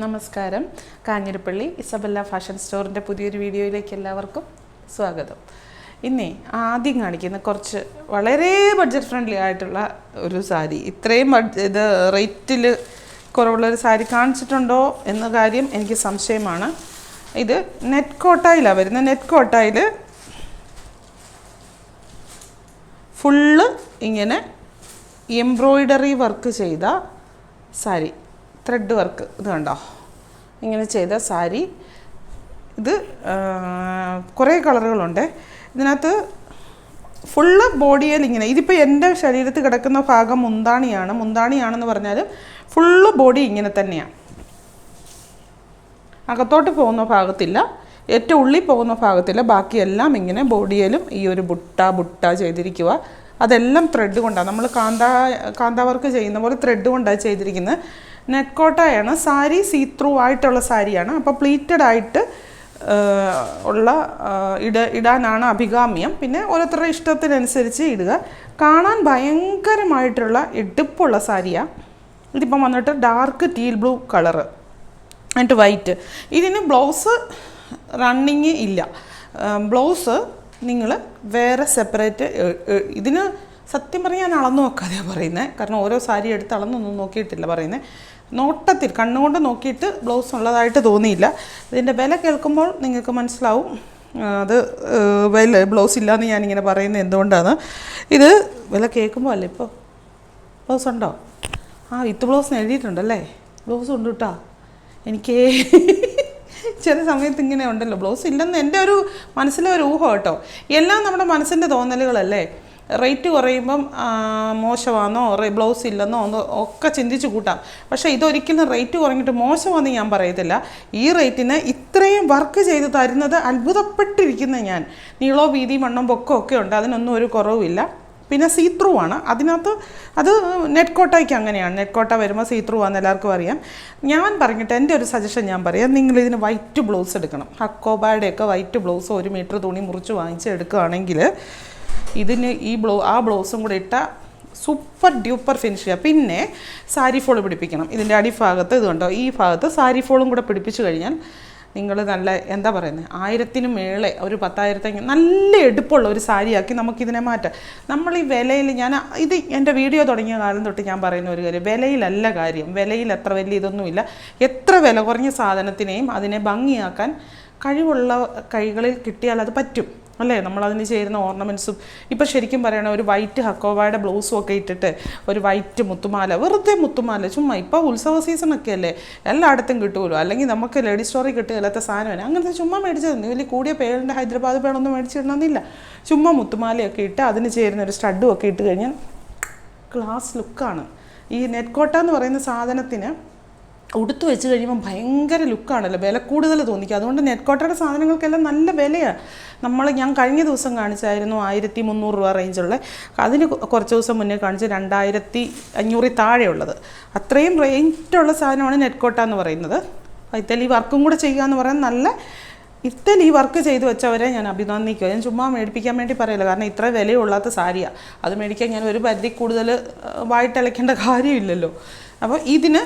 നമസ്കാരം. Kanjirappally Isabella fashion സ്റ്റോറിൻ്റെ പുതിയൊരു വീഡിയോയിലേക്ക് എല്ലാവർക്കും സ്വാഗതം. ഇന്നേ ആദ്യം കാണിക്കുന്ന കുറച്ച് വളരെ ബഡ്ജറ്റ് ഫ്രണ്ട്ലി ആയിട്ടുള്ള ഒരു സാരി. ഇത്രയും ഇത് റേറ്റിൽ കുറവുള്ളൊരു സാരി കാണിച്ചിട്ടുണ്ടോ എന്ന കാര്യം എനിക്ക് സംശയമാണ്. ഇത് നെറ്റ് കോട്ടായിലാണ് വരുന്നത്. നെറ്റ് കോട്ടായിൽ ഫുള്ള് ഇങ്ങനെ എംബ്രോയിഡറി വർക്ക് ചെയ്ത സാരി, ത്രെഡ് വർക്ക് ഇത് കണ്ടോ, ഇങ്ങനെ ചെയ്ത സാരി. ഇത് കുറേ കളറുകളുണ്ട് ഇതിനകത്ത്. ഫുള്ള് ബോഡിയിൽ ഇങ്ങനെ, ഇതിപ്പോൾ എൻ്റെ ശരീരത്തിൽ കിടക്കുന്ന ഭാഗം മുന്താണിയാണെന്ന് പറഞ്ഞാൽ ഫുള്ള് ബോഡി ഇങ്ങനെ തന്നെയാണ്. അകത്തോട്ട് പോകുന്ന ഭാഗത്തില്ല, ഏറ്റവും ഉള്ളിൽ പോകുന്ന ഭാഗത്തില്ല, ബാക്കിയെല്ലാം ഇങ്ങനെ ബോഡിയിലും ഈ ഒരു ബുട്ട ചെയ്തിരിക്കുക. അതെല്ലാം ത്രെഡ് കൊണ്ടാണ്, നമ്മൾ കാന്താ വർക്ക് ചെയ്യുന്ന പോലെ ത്രെഡ് കൊണ്ടാണ് ചെയ്തിരിക്കുന്നത്. നെറ്റ് കോട്ടയാണ് സാരി, സീ ത്രൂ ആയിട്ടുള്ള സാരിയാണ്. അപ്പോൾ പ്ലീറ്റഡ് ആയിട്ട് ഉള്ള ഇടാനാണ് അഭികാമ്യം. പിന്നെ ഓരോരുത്തരുടെ ഇഷ്ടത്തിനനുസരിച്ച് ഇടുക. കാണാൻ ഭയങ്കരമായിട്ടുള്ള എടുപ്പുള്ള സാരിയാണ്. ഇതിപ്പം വന്നിട്ട് ഡാർക്ക് ടീൽ ബ്ലൂ കളറ് എന്നിട്ട് വൈറ്റ്. ഇതിന് ബ്ലൗസ് റണ്ണിങ് ഇല്ല. ബ്ലൗസ് നിങ്ങൾ വേറെ സെപ്പറേറ്റ്. ഇതിന് സത്യം പറഞ്ഞാൽ ഞാൻ അളന്നു നോക്കാതെയാണ് പറയുന്നത്. കാരണം ഓരോ സാരി എടുത്ത് അളന്നൊന്നും നോക്കിയിട്ടില്ല പറയുന്നത്. നോട്ടത്തിൽ കണ്ണുകൊണ്ട് നോക്കിയിട്ട് ബ്ലൗസ് ഉള്ളതായിട്ട് തോന്നിയില്ല. ഇതിൻ്റെ വില കേൾക്കുമ്പോൾ നിങ്ങൾക്ക് മനസ്സിലാവും അത് ബ്ലൗസ് ഇല്ലയെന്ന് ഞാനിങ്ങനെ പറയുന്നത് എന്തുകൊണ്ടാണ്. ഇത് വില കേൾക്കുമ്പോൾ അല്ലേ, ഇപ്പോൾ ബ്ലൗസ് ഉണ്ടോ? With blouse എഴുതിയിട്ടുണ്ടല്ലേ. ബ്ലൗസ് ഉണ്ട് കേട്ടോ. എനിക്ക് ചില സമയത്ത് ഇങ്ങനെ ഉണ്ടല്ലോ, ബ്ലൗസ് ഇല്ലെന്ന് എൻ്റെ ഒരു മനസ്സിലെ ഒരു ഊഹം കേട്ടോ. എല്ലാം നമ്മുടെ മനസ്സിൻ്റെ തോന്നലുകളല്ലേ. റേറ്റ് കുറയുമ്പം മോശമാണെന്നോ ബ്ലൗസ് ഇല്ലെന്നോ ഒക്കെ ചിന്തിച്ച് കൂട്ടാം. പക്ഷേ ഇതൊരിക്കലും റേറ്റ് കുറഞ്ഞിട്ട് മോശമാണെന്ന് ഞാൻ പറയത്തില്ല. ഈ റേറ്റിന് ഇത്രയും വർക്ക് ചെയ്ത് തരുന്നത് അത്ഭുതപ്പെട്ടിരിക്കുന്ന ഞാൻ. നീളോ വീതി മണ്ണും പൊക്കമൊക്കെ ഉണ്ട്, അതിനൊന്നും ഒരു കുറവുമില്ല. പിന്നെ സീ ത്രൂ ആണ് അതിനകത്ത്. അത് നെറ്റ് കോട്ടയ്ക്ക് അങ്ങനെയാണ്. നെറ്റ് കോട്ട വരുമ്പോൾ സീ ത്രൂ ആണെന്ന് എല്ലാവർക്കും അറിയാം. ഞാൻ പറഞ്ഞിട്ട് എൻ്റെ ഒരു സജഷൻ ഞാൻ പറയാം, നിങ്ങളിതിന് വൈറ്റ് ബ്ലൗസ് എടുക്കണം. ഹക്കോബായുടെയൊക്കെ വൈറ്റ് ബ്ലൗസ് 1 മീറ്റർ തുണി മുറിച്ച് വാങ്ങിച്ച് എടുക്കുകയാണെങ്കിൽ ഇതിന് ആ ബ്ലൗസും കൂടെ ഇട്ടാൽ സൂപ്പർ ഡ്യൂപ്പർ ഫിനിഷ് ചെയ്യുക. പിന്നെ സാരി ഫോൾ പിടിപ്പിക്കണം. ഇതിൻ്റെ അടിഭാഗത്ത് ഇതുണ്ടോ, ഈ ഭാഗത്ത് സാരി ഫോളും കൂടെ പിടിപ്പിച്ച് കഴിഞ്ഞാൽ നിങ്ങൾ നല്ല എന്താ പറയുന്നത്, 1000-ന് മേളെ ഒരു 10,000 നല്ല എടുപ്പുള്ള ഒരു സാരിയാക്കി നമുക്കിതിനെ മാറ്റാം. നമ്മൾ ഈ വിലയിൽ, ഇത് എൻ്റെ വീഡിയോ തുടങ്ങിയ കാലം തൊട്ട് ഞാൻ പറയുന്ന ഒരു കാര്യം, വിലയിലല്ല കാര്യം. വിലയിൽ അത്ര വലിയ ഇതൊന്നുമില്ല. എത്ര വില കുറഞ്ഞ സാധനത്തിനെയും അതിനെ ഭംഗിയാക്കാൻ കഴിവുള്ള കൈകളിൽ കിട്ടിയാൽ അത് പറ്റും അല്ലേ. നമ്മളതിന് ചേരുന്ന ഓർണമെൻറ്റ്സും ഇപ്പോൾ ശരിക്കും പറയണ ഒരു വൈറ്റ് ഹക്കോബായുടെ ബ്ലൗസും ഒക്കെ ഇട്ടിട്ട് ഒരു വൈറ്റ് മുത്തുമാല, വെറുതെ മുത്തുമാല ചുമ്മാ. ഇപ്പോൾ ഉത്സവ സീസണൊക്കെ അല്ലേ, എല്ലായിടത്തും കിട്ടുമല്ലോ. അല്ലെങ്കിൽ നമുക്ക് ലേഡി സ്റ്റോറിൽ കിട്ടുകയില്ലാത്ത സാധനമാണ്. അങ്ങനത്തെ ചുമ്മാ മേടിച്ചത് വലിയ കൂടിയ പേളിൻ്റെ ഹൈദരാബാദ് പേളൊന്നും മേടിച്ചിടണമെന്നില്ല. ചുമ്മാ മുത്തുമാലയൊക്കെ ഇട്ട് അതിന് ചേരുന്ന ഒരു സ്റ്റഡും ഒക്കെ ഇട്ട് കഴിഞ്ഞാൽ ക്ലാസ് ലുക്കാണ്. ഈ നെറ്റ് കോട്ട എന്ന് പറയുന്ന സാധനത്തിന് ഉടുത്ത് വെച്ച് കഴിയുമ്പോൾ ഭയങ്കര ലുക്കാണല്ലോ, വില കൂടുതൽ തോന്നിക്കും. അതുകൊണ്ട് നെറ്റ് കോട്ടയുടെ സാധനങ്ങൾക്കെല്ലാം നല്ല വിലയാണ്. ഞാൻ കഴിഞ്ഞ ദിവസം കാണിച്ചായിരുന്നു 1300 രൂപ റേഞ്ചുള്ള. അതിന് കുറച്ച് ദിവസം മുന്നേ കാണിച്ച് 2500 താഴെയുള്ളത്. അത്രയും റേഞ്ചുള്ള സാധനമാണ് നെറ്റ് കോട്ട എന്ന് പറയുന്നത്. ഇത്തലി വർക്കും കൂടെ ചെയ്യുക എന്ന് പറയുന്നത് നല്ല. ഇത്തലി വർക്ക് ചെയ്ത് വെച്ചവരെ ഞാൻ അഭിനന്ദിക്കുക. ഞാൻ ചുമ്മാ മേടിപ്പിക്കാൻ വേണ്ടി പറയില്ല, കാരണം ഇത്ര വിലയുള്ളാത്ത സാരിയാണ്. അത് മേടിക്കാൻ ഞാൻ ഒരു പരിധി കൂടുതൽ വായിട്ടലയ്ക്കേണ്ട കാര്യമില്ലല്ലോ. അപ്പോൾ ഇതിന്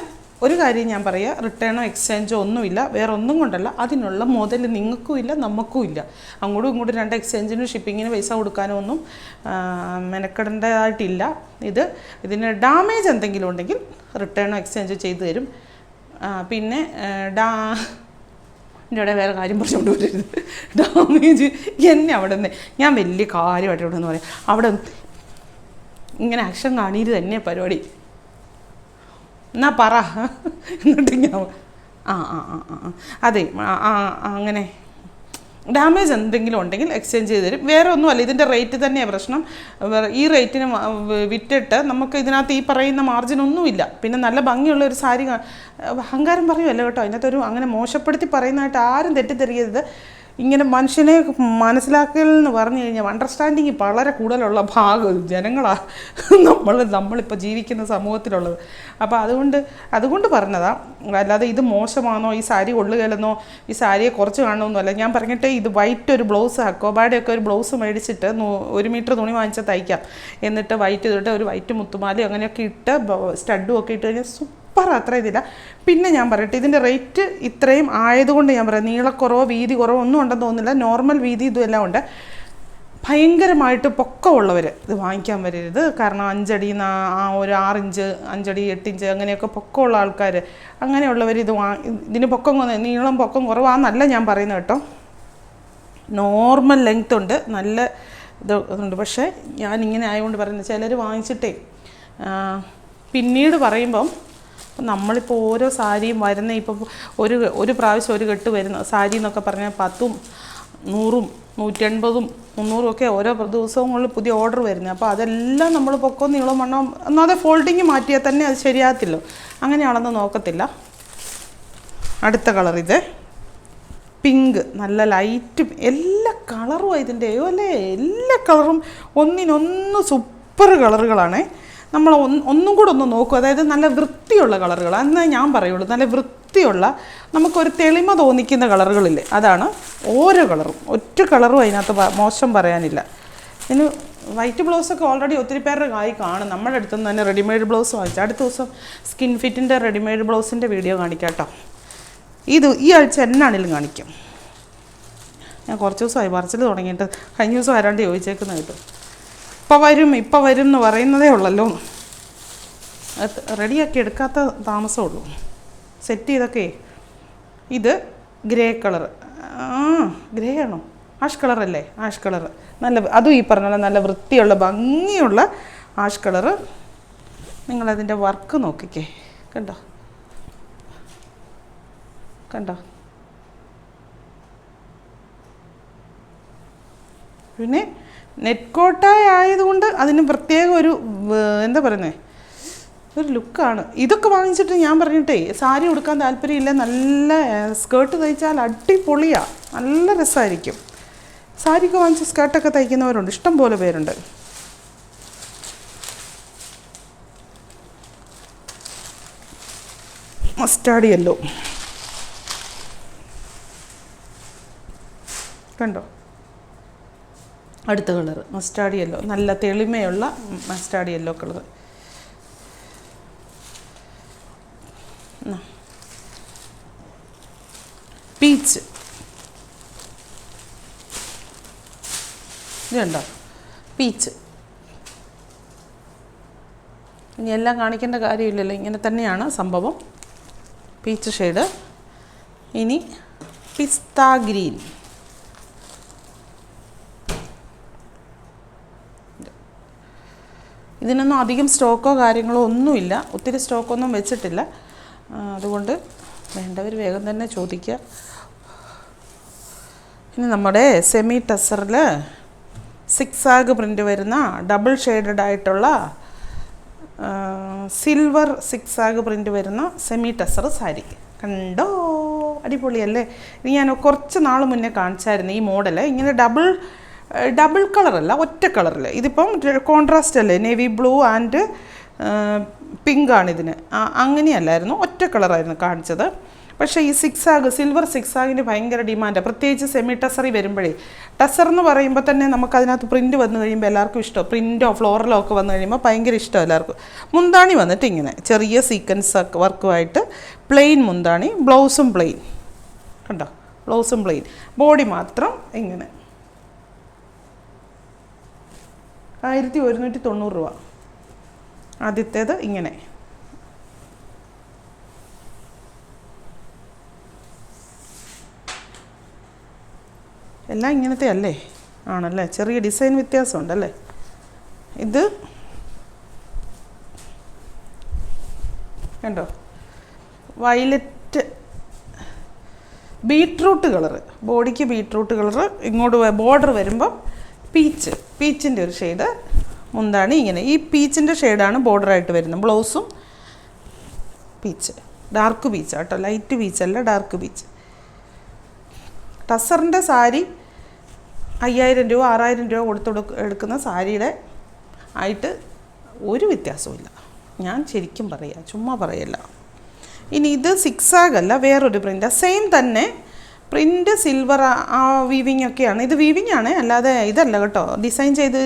ഒരു കാര്യം ഞാൻ പറയാം, റിട്ടേണോ എക്സ്ചേഞ്ചോ ഒന്നുമില്ല. വേറെ ഒന്നും കൊണ്ടല്ല, അതിനുള്ള മുതൽ നിങ്ങൾക്കും ഇല്ല നമുക്കും ഇല്ല. അങ്ങോട്ടും ഇങ്ങോട്ടും 2 എക്സ്ചേഞ്ചിനും ഷിപ്പിങ്ങിന് പൈസ കൊടുക്കാനോ ഒന്നും മെനക്കെടേണ്ടതായിട്ടില്ല. ഇതിന് ഡാമേജ് എന്തെങ്കിലും ഉണ്ടെങ്കിൽ റിട്ടേണോ എക്സ്ചേഞ്ചോ ചെയ്തു തരും. പിന്നെ എൻ്റെ അവിടെ വേറെ കാര്യം പറഞ്ഞുകൊണ്ട് വരരുത്. ഡാമേജ് എന്നെ അവിടെ നിന്ന് ഞാൻ വലിയ കാര്യമായിട്ട് ഇവിടെ നിന്ന് പറയാം. അവിടെ ഇങ്ങനെ ആക്ഷൻ കാണിയത് തന്നെ പരിപാടി. എന്നാ പറ എന്നിട്ട് ഞാൻ അതെ അങ്ങനെ ഡാമേജ് എന്തെങ്കിലും ഉണ്ടെങ്കിൽ എക്സ്ചേഞ്ച് ചെയ്ത് തരും. വേറെ ഒന്നുമല്ല, ഇതിൻ്റെ റേറ്റ് തന്നെയാണ് പ്രശ്നം. ഈ റേറ്റിന് വിറ്റിട്ട് നമുക്ക് ഇതിനകത്ത് ഈ പറയുന്ന മാർജിനൊന്നുമില്ല. പിന്നെ നല്ല ഭംഗിയുള്ള ഒരു സാരി, അഹങ്കാരം പറയുമല്ലോ കേട്ടോ, അതിനകത്തൊരു അങ്ങനെ മോശപ്പെടുത്തി പറയുന്നതായിട്ട് ആരും തെറ്റിദ്ധരിക്കരുത്. ഇങ്ങനെ മനുഷ്യനെ മനസ്സിലാക്കൽ എന്ന് പറഞ്ഞു കഴിഞ്ഞാൽ അണ്ടർസ്റ്റാൻഡിങ് വളരെ കൂടുതലുള്ള ജനങ്ങളാണ് നമ്മളിപ്പോൾ ജീവിക്കുന്ന സമൂഹത്തിലുള്ളത്. അപ്പോൾ അതുകൊണ്ട് പറഞ്ഞതാണ്. അല്ലാതെ ഇത് മോശമാണോ, ഈ സാരി കൊള്ളുകയില്ലെന്നോ, ഈ സാരിയെ കുറച്ച് കാണണമെന്നല്ല ഞാൻ പറഞ്ഞിട്ട്. ഇത് വൈറ്റ് ഒരു ബ്ലൗസ്, ഹക്കോബായുടെയൊക്കെ ഒരു ബ്ലൗസ് മേടിച്ചിട്ട് 1 മീറ്റർ തുണി വാങ്ങിച്ചാൽ തയ്ക്കാം. എന്നിട്ട് വൈറ്റ് ഇട്ടിട്ട് ഒരു വൈറ്റ് മുത്തുമാലയും അങ്ങനെയൊക്കെ ഇട്ട് സ്റ്റഡും ഒക്കെ ഇട്ട് കഴിഞ്ഞാൽ സൂപ്പർ, അത്ര ഇതില്ല. പിന്നെ ഞാൻ പറയട്ടെ, ഇതിൻ്റെ റേറ്റ് ഇത്രയും ആയതുകൊണ്ട് ഞാൻ പറയാം, നീളക്കുറവോ വീതി കുറവോ ഒന്നും ഉണ്ടെന്ന് തോന്നുന്നില്ല. നോർമൽ വീതി ഇതുമെല്ലാം ഉണ്ട്. ഭയങ്കരമായിട്ട് പൊക്കമുള്ളവർ ഇത് വാങ്ങിക്കാൻ വരരുത്. കാരണം 5 അടി ഒരു 6 ഇഞ്ച് 5 അടി 8 ഇഞ്ച് അങ്ങനെയൊക്കെ പൊക്കമുള്ള ആൾക്കാർ, അങ്ങനെയുള്ളവർ ഇതിന് നീളം പൊക്കം കുറവാണെന്നല്ല ഞാൻ പറയുന്നത് കേട്ടോ. നോർമൽ ലെങ്ത് ഉണ്ട്, നല്ല ഇതുണ്ട്. പക്ഷേ ഞാനിങ്ങനെ ആയതുകൊണ്ട് പറയുന്നത്, ചിലർ വാങ്ങിച്ചിട്ടേ പിന്നീട് പറയുമ്പം നമ്മളിപ്പോൾ ഓരോ സാരിയും വരുന്ന ഇപ്പം ഒരു പ്രാവശ്യം ഒരു കെട്ട് വരുന്ന സാരി എന്നൊക്കെ പറഞ്ഞാൽ 10ഉം 100ഉം 180ഉം 300ഉം ഒക്കെ ഓരോ ദിവസങ്ങളിൽ പുതിയ ഓർഡർ വരുന്നത്. അപ്പോൾ അതെല്ലാം നമ്മൾ പൊക്കോ നീളം വണ്ണം ഒന്നാമതെ ഫോൾഡിങ് മാറ്റിയാൽ തന്നെ അത് ശരിയാകത്തില്ലോ, അങ്ങനെയാണെന്ന് നോക്കത്തില്ല. അടുത്ത കളർ ഇത് പിങ്ക്, നല്ല ലൈറ്റ്, എല്ലാ കളറും ഇതിൻ്റെ അല്ലേ, എല്ലാ കളറും ഒന്നിനൊന്ന് സൂപ്പർ കളറുകളാണ്. നമ്മൾ ഒന്നും കൂടെ ഒന്ന് നോക്കും, അതായത് നല്ല വൃത്തിയുള്ള കളറുകൾ എന്നേ ഞാൻ പറയുള്ളൂ. നല്ല വൃത്തിയുള്ള, നമുക്കൊരു തെളിമ തോന്നിക്കുന്ന കളറുകളില്ലേ, അതാണ് ഓരോ കളറും. ഒറ്റ കളറും അതിനകത്ത് മോശം പറയാനില്ല. ഇതിന് വൈറ്റ് ബ്ലൗസൊക്കെ ഓൾറെഡി ഒത്തിരി പേരുടെ കായി കാണും. നമ്മുടെ അടുത്തുനിന്ന് തന്നെ റെഡിമെയ്ഡ് ബ്ലൗസ് വാങ്ങിച്ചു. അടുത്ത ദിവസം സ്കിൻ ഫിറ്റിൻ്റെ റെഡിമെയ്ഡ് ബ്ലൗസിൻ്റെ വീഡിയോ കാണിക്കാം കേട്ടോ. ഈ ആഴ്ച എന്നാണെങ്കിലും കാണിക്കും. ഞാൻ കുറച്ച് ദിവസമായി പറച്ചിൽ തുടങ്ങിയിട്ട്, കഴിഞ്ഞ ദിവസം ആരാണ്ട് ചോദിച്ചേക്കുന്നത് കേട്ടോ. ഇപ്പം വരും എന്ന് പറയുന്നതേ ഉള്ളല്ലോ. റെഡിയാക്കി എടുക്കാത്ത താമസമുള്ളൂ. സെറ്റ് ചെയ്തൊക്കെ. ഇത് ഗ്രേ കളർ, ഗ്രേ ആണോ, ആഷ് കളറല്ലേ, ആഷ് കളർ, നല്ല, അതും ഈ പറഞ്ഞ പോലെ നല്ല വൃത്തിയുള്ള ഭംഗിയുള്ള ആഷ് കളറ്. നിങ്ങളതിൻ്റെ വർക്ക് നോക്കിക്കേ, കണ്ടോ കണ്ടോ. പിന്നെ നെറ്റ് കോട്ടായ ആയതുകൊണ്ട് അതിന് പ്രത്യേക ഒരു എന്താ പറയുന്നത്, ഒരു ലുക്കാണ്. ഇതൊക്കെ വാങ്ങിച്ചിട്ട് ഞാൻ പറഞ്ഞിട്ടേ സാരി ഉടുക്കാൻ താല്പര്യമില്ല, നല്ല സ്കേർട്ട് തയ്ച്ചാൽ അടിപൊളിയാണ്, നല്ല രസമായിരിക്കും. സാരിയൊക്കെ വാങ്ങിച്ച് സ്കേർട്ടൊക്കെ തയ്ക്കുന്നവരുണ്ട്, ഇഷ്ടം പോലെ പേരുണ്ട്. മസ്റ്റാർഡ് യെല്ലോ കണ്ടോ. അടുത്ത കളർ മസ്റ്റാർഡ് യെല്ലോ, നല്ല തെളിമയുള്ള മസ്റ്റാർഡ് യെല്ലോ കളർ. പീച്ച്, ഇതുണ്ടോ പീച്ച്. ഇനി എല്ലാം കാണിക്കേണ്ട കാര്യമില്ലല്ലോ, ഇങ്ങനെ തന്നെയാണ് സംഭവം. Peach shade. ഇനി പിസ്ത ഗ്രീൻ, ഇതിനൊന്നും അധികം സ്റ്റോക്കോ കാര്യങ്ങളോ ഒന്നുമില്ല, ഒത്തിരി സ്റ്റോക്കൊന്നും വെച്ചിട്ടില്ല. അതുകൊണ്ട് വേണ്ടവർ വേഗം തന്നെ ചോദിക്കുക. ഇനി നമ്മുടെ സെമി ടസറിൽ സിക്സാഗ് പ്രിൻ്റ് വരുന്ന ഡബിൾ ഷെയ്ഡഡ് ആയിട്ടുള്ള സിൽവർ സിക്സാഗ് പ്രിൻ്റ് വരുന്ന സെമി ടസർ സാരി കണ്ടോ, അടിപൊളിയല്ലേ. ഇത് ഞാൻ കുറച്ച് നാൾ മുന്നേ കാണിച്ചായിരുന്നു ഈ മോഡൽ. ഇങ്ങനെ ഡബിൾ കളറല്ല, ഒറ്റ കളറിൽ. ഇതിപ്പം കോൺട്രാസ്റ്റ് അല്ലേ, നേവി ബ്ലൂ ആൻഡ് പിങ്കാണിതിന്. അങ്ങനെയല്ലായിരുന്നു, ഒറ്റ കളറായിരുന്നു കാണിച്ചത്. പക്ഷേ ഈ സിൽവർ സിക്സാഗിന് ഭയങ്കര ഡിമാൻഡാണ്, പ്രത്യേകിച്ച് സെമി ടസറി വരുമ്പോഴേ. ടസർ എന്ന് പറയുമ്പോൾ തന്നെ നമുക്കതിനകത്ത് പ്രിൻറ്റ് വന്നു കഴിയുമ്പോൾ എല്ലാവർക്കും ഇഷ്ടം, പ്രിൻറ്റോ ഫ്ലോറലോ ഒക്കെ വന്നു കഴിയുമ്പോൾ ഭയങ്കര ഇഷ്ടം എല്ലാവർക്കും. മുന്താണി വന്നിട്ട് ഇങ്ങനെ ചെറിയ സീക്വൻസ് വർക്കുമായിട്ട് പ്ലെയിൻ മുന്താണി, ബ്ലൗസും പ്ലെയിൻ കണ്ടോ, ബ്ലൗസും പ്ലെയിൻ, ബോഡി മാത്രം ഇങ്ങനെ. 1190 രൂപ. ആദ്യത്തേത് ഇങ്ങനെ. എല്ലാം ഇങ്ങനത്തെ അല്ലേ, ആണല്ലേ, ചെറിയ ഡിസൈൻ വ്യത്യാസമുണ്ടല്ലേ. ഇത് കണ്ടോ, വയലറ്റ് ബീട്രൂട്ട് കളറ്, ബോഡിക്ക് ബീട്രൂട്ട് കളറ്. ഇങ്ങോട്ട് ബോർഡർ വരുമ്പം പീച്ചിൻ്റെ ഒരു ഷെയ്ഡ്, മുന്താണി ഇങ്ങനെ. ഈ പീച്ചിൻ്റെ ഷെയ്ഡാണ് ബോർഡറായിട്ട് വരുന്നത്. ബ്ലൗസും പീച്ച്, ഡാർക്ക് പീച്ച് കേട്ടോ, ലൈറ്റ് പീച്ചല്ല, ഡാർക്ക് പീച്ച്. ടസറിൻ്റെ സാരി 5000 രൂപ 6000 രൂപ എടുക്കുന്ന സാരിയുടെ ആയിട്ട് ഒരു വ്യത്യാസവും ഞാൻ ശരിക്കും പറയാം, ചുമ്മാ പറയല്ല. ഇനി ഇത് സിക്സാഗ് അല്ല, വേറൊരു പ്രിൻ്റ്, സെയിം തന്നെ പ്രിൻ്റ്, സിൽവർ വീവിങ് ഒക്കെയാണ്. ഇത് വീവിങ് ആണ്, അല്ലാതെ ഇതല്ല കേട്ടോ, ഡിസൈൻ ചെയ്ത്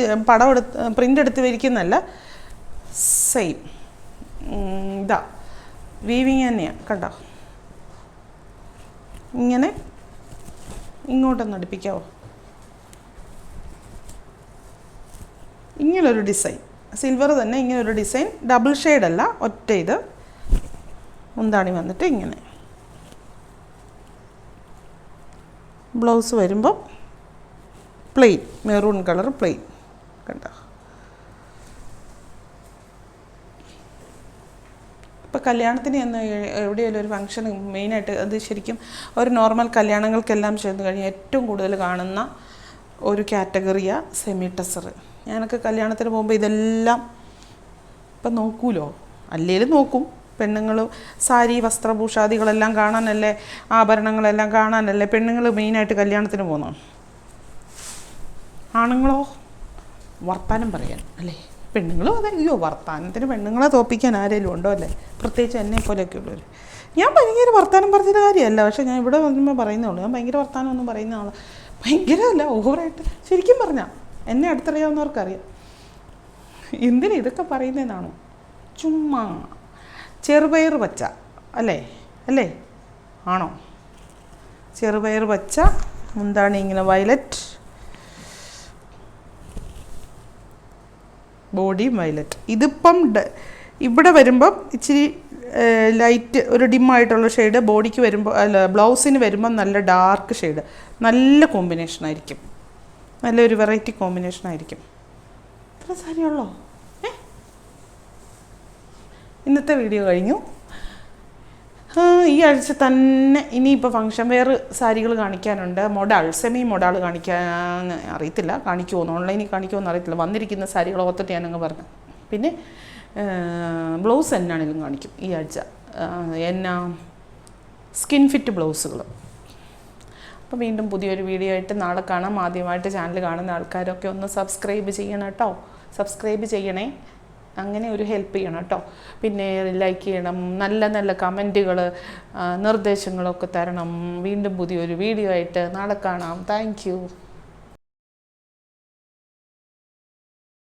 പ്രിൻ്റ് എടുത്ത് വരിക്കുന്നതല്ല. സെയിം ഇതാ വീവിങ് തന്നെയാണ്, കണ്ടോ? ഇങ്ങനെ ഇങ്ങോട്ടൊന്ന് അടുപ്പിക്കാവോ? ഇങ്ങനൊരു ഡിസൈൻ, സിൽവർ തന്നെ ഇങ്ങനൊരു ഡിസൈൻ, ഡബിൾ ഷെയ്ഡല്ല, ഒറ്റ ഇത്. മുന്താണി വന്നിട്ട് ഇങ്ങനെ. ബ്ലൗസ് വരുമ്പോൾ പ്ലെയിൻ, മെറൂൺ കളർ പ്ലെയിൻ, കണ്ടോ? ഇപ്പോൾ കല്യാണത്തിന് എന്ന് എവിടെയെങ്കിലും ഒരു ഫംഗ്ഷൻ മെയിനായിട്ട്, അത് ശരിക്കും ഒരു നോർമൽ കല്യാണങ്ങൾക്കെല്ലാം ചെന്ന് കഴിഞ്ഞാൽ ഏറ്റവും കൂടുതൽ കാണുന്ന ഒരു കാറ്റഗറിയാണ് സെമി ടസർ. ഞാനൊക്കെ കല്യാണത്തിന് പോകുമ്പോൾ ഇതെല്ലാം ഇപ്പം നോക്കൂലോ, അല്ലേലും നോക്കും. പെണ്ണുങ്ങൾ സാരി വസ്ത്രഭൂഷാദികളെല്ലാം കാണാനല്ലേ, ആഭരണങ്ങളെല്ലാം കാണാനല്ലേ പെണ്ണുങ്ങൾ മെയിനായിട്ട് കല്യാണത്തിന് പോകുന്നു. ആണുങ്ങളോ വർത്താനം പറയാൻ അല്ലേ? പെണ്ണുങ്ങളും അതെ. അയ്യോ, വർത്താനത്തിന് പെണ്ണുങ്ങളെ തോപ്പിക്കാൻ ആരെങ്കിലും ഉണ്ടോ അല്ലേ? പ്രത്യേകിച്ച് എന്നെ പോലെയൊക്കെ ഉള്ളവർ. ഞാൻ ഭയങ്കര വർത്താനം പറഞ്ഞൊരു കാര്യമല്ല, പക്ഷേ ഞാൻ ഇവിടെ വന്നുമ്പോൾ പറയുന്നേ ഉള്ളൂ. ഞാൻ ഭയങ്കര വർത്താനം ഒന്നും പറയുന്ന ആൾ ഭയങ്കരമല്ല, ഓവറായിട്ട്. ശരിക്കും പറഞ്ഞാൽ എന്നെ അടുത്തറിയാവുന്നവർക്കറിയാം എന്തിനാ ഇതൊക്കെ പറയുന്നതെന്നാണോ. ചുമ്മാ ചെറുപയർ പച്ച അല്ലേ? അല്ലേ? ആണോ? ചെറുപയർ പച്ച, മുന്താണി ഇങ്ങനെ വയലറ്റ്, ബോഡിയും വയലറ്റ്. ഇതിപ്പം ഇവിടെ വരുമ്പം ഇച്ചിരി ലൈറ്റ് ഒരു ഡിമ്മായിട്ടുള്ള ഷെയ്ഡ്, ബോഡിക്ക് വരുമ്പോൾ അല്ല ബ്ലൗസിന് വരുമ്പം നല്ല ഡാർക്ക് ഷെയ്ഡ്. നല്ല കോമ്പിനേഷനായിരിക്കും, നല്ലൊരു വെറൈറ്റി കോമ്പിനേഷനായിരിക്കും. ഇത്ര സാരിയുള്ളോ? ഇന്നത്തെ വീഡിയോ കഴിഞ്ഞു. ഈ ആഴ്ച തന്നെ ഇനിയിപ്പോൾ ഫങ്ഷൻ വെയർ സാരികൾ കാണിക്കാനുണ്ട്. സെമി മൊഡാൾ കാണിക്കാൻ അറിയത്തില്ല, കാണിക്കുമോ ഓൺലൈനിൽ കാണിക്കുമോ അറിയത്തില്ല. വന്നിരിക്കുന്ന സാരികൾ ഓർത്തിട്ട് ഞാനങ്ങ് പറഞ്ഞു. പിന്നെ ബ്ലൗസ് എന്നാണെങ്കിലും കാണിക്കും ഈ ആഴ്ച. എന്നാ സ്കിൻ ഫിറ്റ് ബ്ലൗസുകൾ. അപ്പോൾ വീണ്ടും പുതിയൊരു വീഡിയോ ആയിട്ട് നാളെ കാണാം. ആദ്യമായിട്ട് ചാനൽ കാണുന്ന ആൾക്കാരൊക്കെ ഒന്ന് സബ്സ്ക്രൈബ് ചെയ്യണം കേട്ടോ. സബ്സ്ക്രൈബ് ചെയ്യണേ, അങ്ങനെ ഒരു ഹെൽപ്പ് ചെയ്യണം കേട്ടോ. പിന്നെ ലൈക്ക് ചെയ്യണം, നല്ല നല്ല കമൻറ്റുകൾ നിർദ്ദേശങ്ങളൊക്കെ തരണം. വീണ്ടും പുതിയൊരു വീഡിയോ ആയിട്ട് നാളെ കാണാം. Thank you.